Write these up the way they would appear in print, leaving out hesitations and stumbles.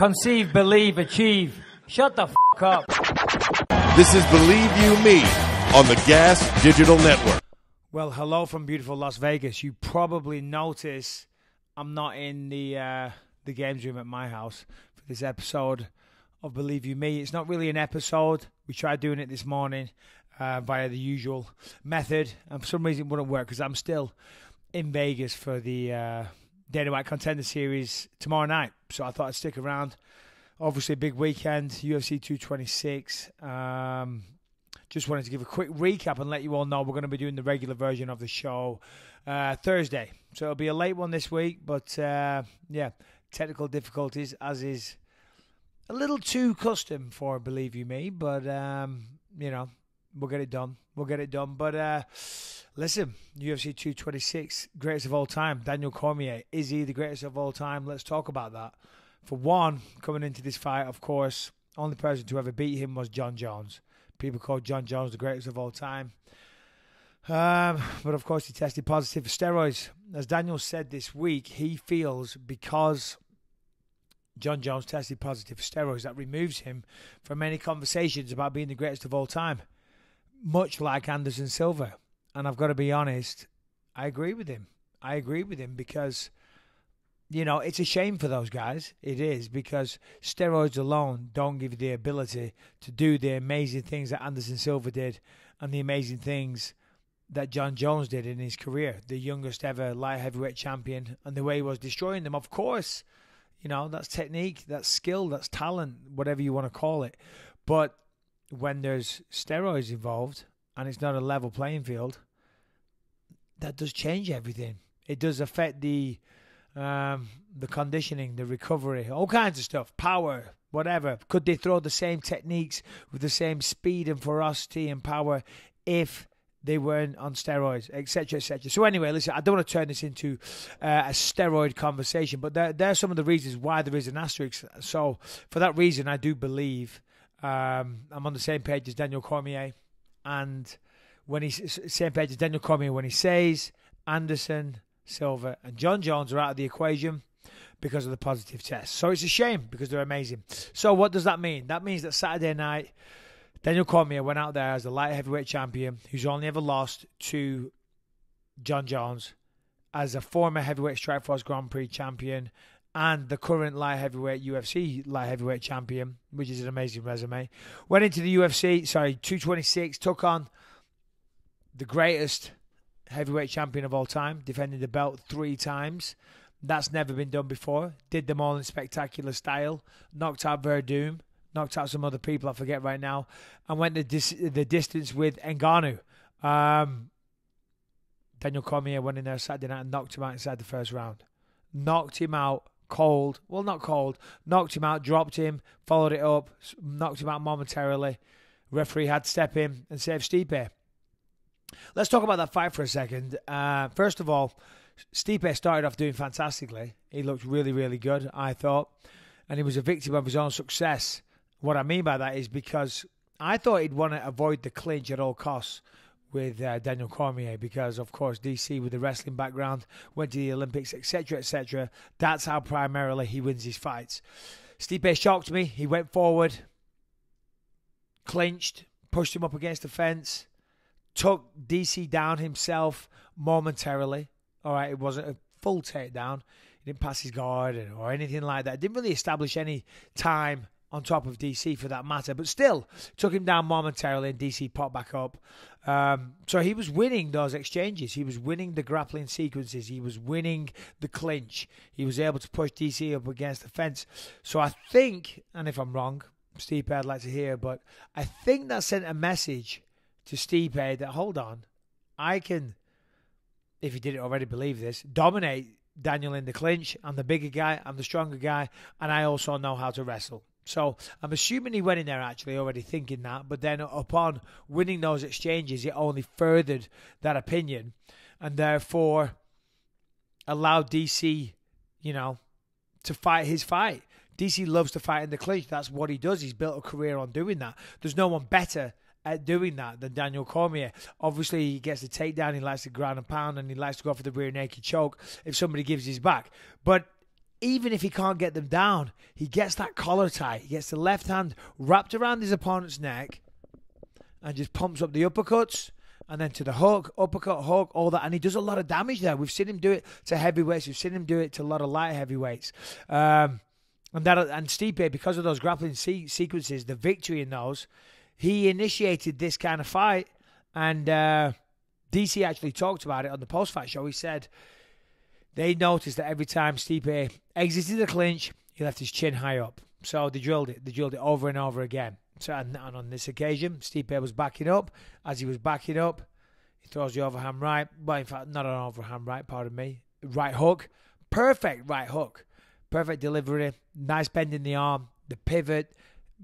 Conceive, believe, achieve. Shut the f*** up. This is Believe You Me on the Gas Digital Network. Well, hello from beautiful Las Vegas. You probably notice I'm not in the games room at my house for this episode of Believe You Me. It's not really an episode. We tried doing it this morning via the usual method, and for some reason it wouldn't work because I'm still in Vegas for the Dana White Contender Series tomorrow night. So I thought I'd stick around. Obviously, a big weekend, UFC 226. Just wanted to give a quick recap and let you all know we're going to be doing the regular version of the show Thursday. So it'll be a late one this week, but yeah, technical difficulties, as is a little too custom for Believe You Me, but you know, we'll get it done. We'll get it done. But listen, UFC 226, greatest of all time, Daniel Cormier. Is he the greatest of all time? Let's talk about that. For one, coming into this fight, of course, only person to ever beat him was Jon Jones. People call Jon Jones the greatest of all time. But of course, he tested positive for steroids. As Daniel said this week, he feels because Jon Jones tested positive for steroids, that removes him from any conversations about being the greatest of all time. Much like Anderson Silva. And I've got to be honest, I agree with him. I agree with him because, you know, it's a shame for those guys. It is, because steroids alone don't give you the ability to do the amazing things that Anderson Silva did and the amazing things that Jon Jones did in his career. The youngest ever light heavyweight champion, and the way he was destroying them. Of course, you know, that's technique, that's skill, that's talent, whatever you want to call it. But when there's steroids involved and it's not a level playing field, that does change everything. It does affect the conditioning, the recovery, all kinds of stuff, power, whatever. Could they throw the same techniques with the same speed and ferocity and power if they weren't on steroids, etc., etc.? So anyway, listen, I don't want to turn this into a steroid conversation, but there are some of the reasons why there is an asterisk. So for that reason, I do believe I'm on the same page as Daniel Cormier, and when he's same page as Daniel Cormier when he says Anderson Silva and Jon Jones are out of the equation because of the positive test. So it's a shame because they're amazing. So what does that mean? That means that Saturday night, Daniel Cormier went out there as the light heavyweight champion who's only ever lost to Jon Jones, as a former heavyweight Strikeforce Grand Prix champion and the current light heavyweight UFC light heavyweight champion, which is an amazing resume. Went into the UFC, 226, took on the greatest heavyweight champion of all time, defending the belt 3 times. That's never been done before. Did them all in spectacular style. Knocked out Verdum. Knocked out some other people I forget right now. And went the distance with Ngannou. Daniel Cormier went in there Saturday night and knocked him out inside the first round. Knocked him out cold. Well, not cold. Knocked him out, dropped him, followed it up, knocked him out momentarily. Referee had to step in and save Stipe. Let's talk about that fight for a second. First of all, Stipe started off doing fantastically. He looked really, really good, I thought. And he was a victim of his own success. What I mean by that is because I thought he'd want to avoid the clinch at all costs with Daniel Cormier because, of course, DC with the wrestling background, went to the Olympics, etc., etc. That's how primarily he wins his fights. Stipe shocked me. He went forward, clinched, pushed him up against the fence, took DC down himself momentarily. All right, it wasn't a full takedown. He didn't pass his guard or anything like that. Didn't really establish any time on top of DC for that matter, but still took him down momentarily and DC popped back up. So he was winning those exchanges. He was winning the grappling sequences. He was winning the clinch. He was able to push DC up against the fence. So I think, and if I'm wrong, Stipe, I'd like to hear, but I think that sent a message to Stipe that, hold on, I can, if he didn't already believe this, dominate Daniel in the clinch. I'm the bigger guy, I'm the stronger guy, and I also know how to wrestle. So I'm assuming he went in there actually already thinking that, but then upon winning those exchanges, it only furthered that opinion and therefore allowed DC, you know, to fight his fight. DC loves to fight in the clinch. That's what he does. He's built a career on doing that. There's no one better at doing that than Daniel Cormier. Obviously, he gets the takedown. He likes to ground and pound, and he likes to go for the rear naked choke if somebody gives his back. But even if he can't get them down, he gets that collar tie. He gets the left hand wrapped around his opponent's neck and just pumps up the uppercuts. And then to the hook, uppercut, hook, all that. And he does a lot of damage there. We've seen him do it to heavyweights. We've seen him do it to a lot of light heavyweights. And Stipe, because of those grappling sequences, the victory in those, he initiated this kind of fight. And DC actually talked about it on the post-fight show. He said they noticed that every time Stipe exited the clinch, he left his chin high up. So they drilled it. They drilled it over and over again. So, and on this occasion, Stipe was backing up. As he was backing up, he throws the overhand right. Well, in fact, not an overhand right, pardon me. Right hook. Perfect right hook. Perfect delivery. Nice bend in the arm. The pivot.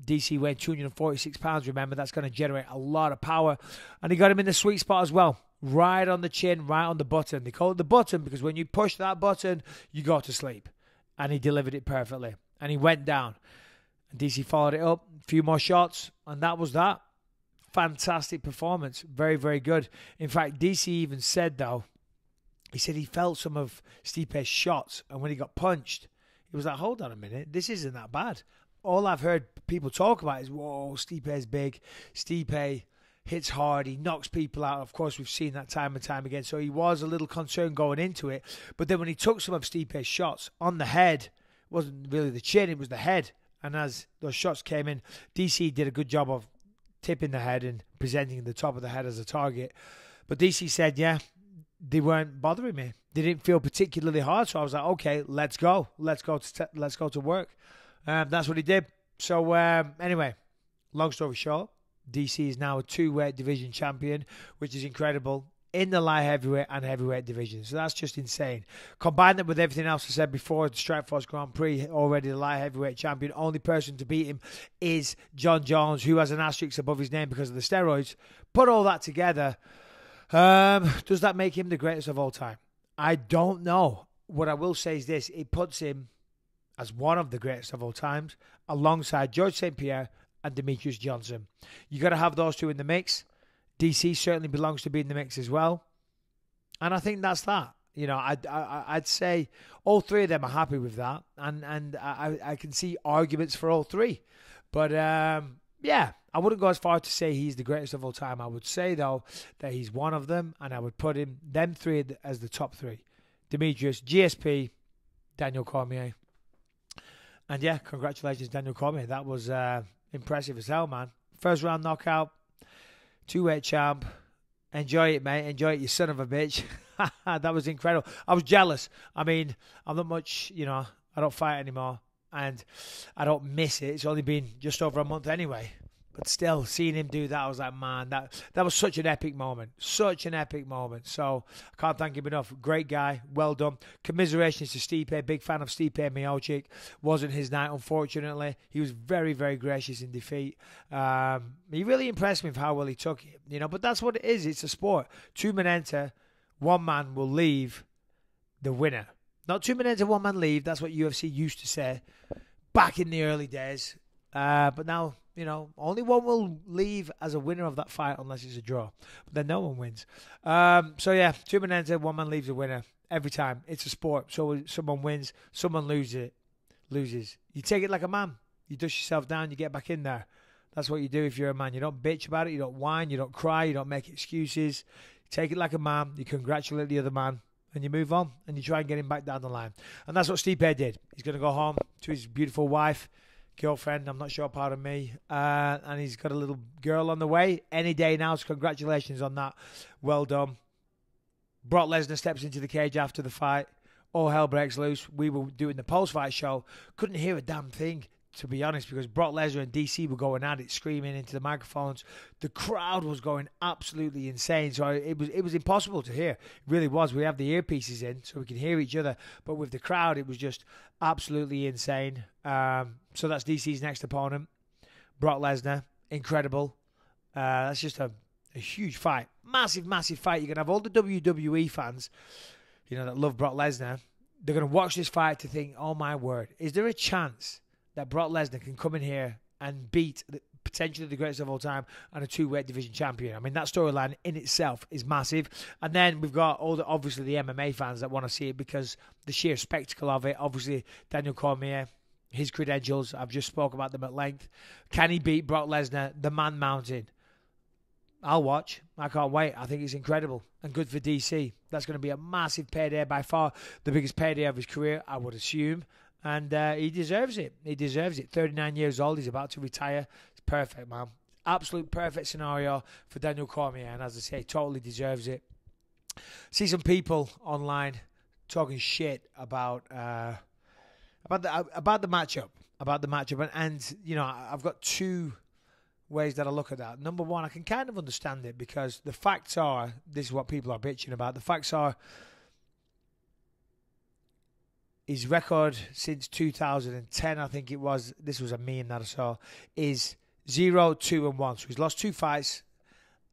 DC weighing 246 pounds. Remember, that's going to generate a lot of power. And he got him in the sweet spot as well. Right on the chin, right on the button. They call it the button because when you push that button, you go to sleep. And he delivered it perfectly. And he went down. And DC followed it up, a few more shots, and that was that. Fantastic performance. Very, very good. In fact, DC even said, though, he said he felt some of Stipe's shots, and when he got punched, he was like, hold on a minute, this isn't that bad. All I've heard people talk about is, whoa, Stipe's big. Stipe hits hard. He knocks people out. Of course, we've seen that time and time again. So he was a little concerned going into it. But then when he took some of Stipe's shots on the head, it wasn't really the chin, it was the head. And as those shots came in, DC did a good job of tipping the head and presenting the top of the head as a target. But DC said, yeah, they weren't bothering me. They didn't feel particularly hard. So I was like, okay, let's go. Let's go to work. That's what he did. So anyway, long story short, DC is now a 2-weight division champion, which is incredible. In the light heavyweight and heavyweight division. So that's just insane. Combine that with everything else I said before, the Strikeforce Grand Prix, already the light heavyweight champion. Only person to beat him is John Jones, who has an asterisk above his name because of the steroids. Put all that together. Does that make him the greatest of all time? I don't know. What I will say is this. It puts him as one of the greatest of all times alongside George St. Pierre and Demetrius Johnson. You got to have those two in the mix. DC certainly belongs to be in the mix as well. And I think that's that. You know, I'd say all three of them are happy with that. And I can see arguments for all three. But, yeah, I wouldn't go as far to say he's the greatest of all time. I would say, though, that he's one of them. And I would put them three as the top three. Demetrius, GSP, Daniel Cormier. And, yeah, congratulations, Daniel Cormier. That was impressive as hell, man. First round knockout. 2-weight champ. Enjoy it, mate. Enjoy it, you son of a bitch. That was incredible. I was jealous. I mean, I'm not much, you know, I don't fight anymore. And I don't miss it. It's only been just over a month anyway. But still, seeing him do that, I was like, man, that was such an epic moment. Such an epic moment. So, I can't thank him enough. Great guy. Well done. Commiserations to Stipe. Big fan of Stipe Miocic. Wasn't his night, unfortunately. He was very, very gracious in defeat. He really impressed me with how well he took it. You know, but that's what it is. It's a sport. 2 men enter. 1 man will leave the winner. Not 2 men enter, 1 man leave. That's what UFC used to say back in the early days. But now, you know, only 1 will leave as a winner of that fight unless it's a draw. But then no one wins. So, yeah, 2 men enter, 1 man leaves a winner every time. It's a sport. So someone wins, someone loses. You take it like a man. You dust yourself down, you get back in there. That's what you do if you're a man. You don't bitch about it. You don't whine. You don't cry. You don't make excuses. You take it like a man. You congratulate the other man. And you move on. And you try and get him back down the line. And that's what Stipe did. He's going to go home to his beautiful wife. Girlfriend, I'm not sure, pardon me, and he's got a little girl on the way any day now, so congratulations on that. Well done. Brock Lesnar steps into the cage after the fight. All hell breaks loose. We were doing the post-fight show. Couldn't hear a damn thing, to be honest, because Brock Lesnar and DC were going at it, screaming into the microphones. The crowd was going absolutely insane, so it was impossible to hear. It really was. We have the earpieces in, so we can hear each other, but with the crowd, it was just absolutely insane. So that's DC's next opponent, Brock Lesnar. Incredible. That's just a huge fight. Massive, massive fight. You're going to have all the WWE fans, you know, that love Brock Lesnar. They're going to watch this fight to think, oh my word, is there a chance that Brock Lesnar can come in here and beat potentially the greatest of all time and a 2-weight division champion. I mean, that storyline in itself is massive. And then we've got obviously the MMA fans that want to see it because the sheer spectacle of it. Obviously, Daniel Cormier, his credentials, I've just spoke about them at length. Can he beat Brock Lesnar, the man mountain? I'll watch. I can't wait. I think it's incredible and good for DC. That's going to be a massive payday, by far the biggest payday of his career, I would assume. And he deserves it. He deserves it. 39 years old. He's about to retire. It's perfect, man. Absolute perfect scenario for Daniel Cormier. And as I say, totally deserves it. See some people online talking shit about the matchup. About the matchup. And you know, I've got two ways that I look at that. Number one, I can kind of understand it because the facts are, this is what people are bitching about, the facts are his record since 2010, I think it was, this was a meme that I saw, is 0-2-1. So he's lost 2 fights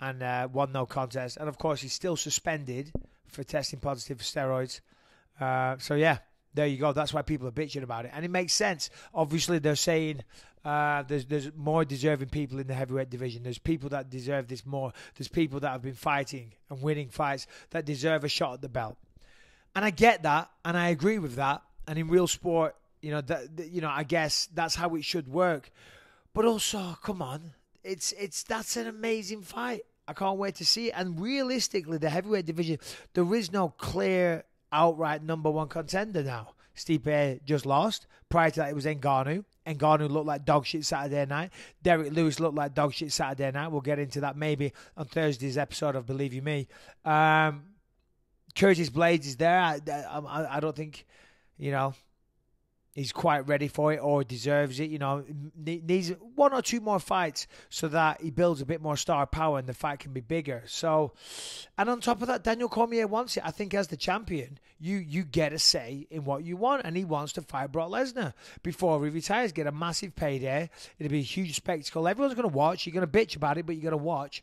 and won no contest. And of course, he's still suspended for testing positive for steroids. So yeah, there you go. That's why people are bitching about it. And it makes sense. Obviously, they're saying there's more deserving people in the heavyweight division. There's people that deserve this more. There's people that have been fighting and winning fights that deserve a shot at the belt. And I get that, and I agree with that. And in real sport, I guess that's how it should work. But also, come on, that's an amazing fight. I can't wait to see it. And realistically, the heavyweight division, there is no clear outright number one contender now. Stipe just lost. Prior to that, it was Ngannou. Ngannou looked like dog shit Saturday night. Derek Lewis looked like dog shit Saturday night. We'll get into that maybe on Thursday's episode of Believe You Me. Curtis Blades is there. I don't think, he's quite ready for it or deserves it. Needs 1 or 2 more fights so that he builds a bit more star power and the fight can be bigger. So, and on top of that, Daniel Cormier wants it. I think as the champion, you get a say in what you want, and he wants to fight Brock Lesnar before he retires, get a massive payday. It'll be a huge spectacle. Everyone's going to watch. You're going to bitch about it, but you're going to watch.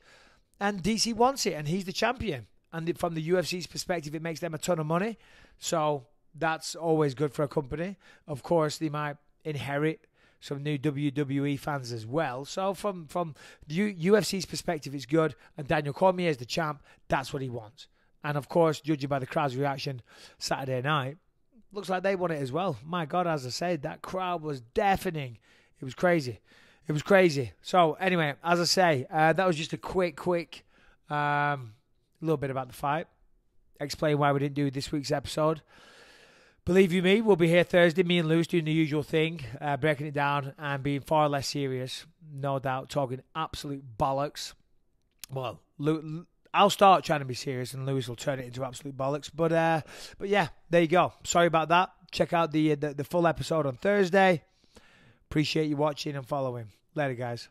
And DC wants it, and he's the champion. And from the UFC's perspective, it makes them a ton of money. So that's always good for a company. Of course, they might inherit some new WWE fans as well. So from the UFC's perspective, it's good. And Daniel Cormier is the champ. That's what he wants. And of course, judging by the crowd's reaction Saturday night, looks like they want it as well. My God, as I said, that crowd was deafening. It was crazy. It was crazy. So anyway, as I say, that was just a quick little bit about the fight. Explain why we didn't do this week's episode. Believe you me, we'll be here Thursday, me and Lewis doing the usual thing, breaking it down and being far less serious. No doubt, talking absolute bollocks. Well, I'll start trying to be serious and Lewis will turn it into absolute bollocks. But yeah, there you go. Sorry about that. Check out the full episode on Thursday. Appreciate you watching and following. Later, guys.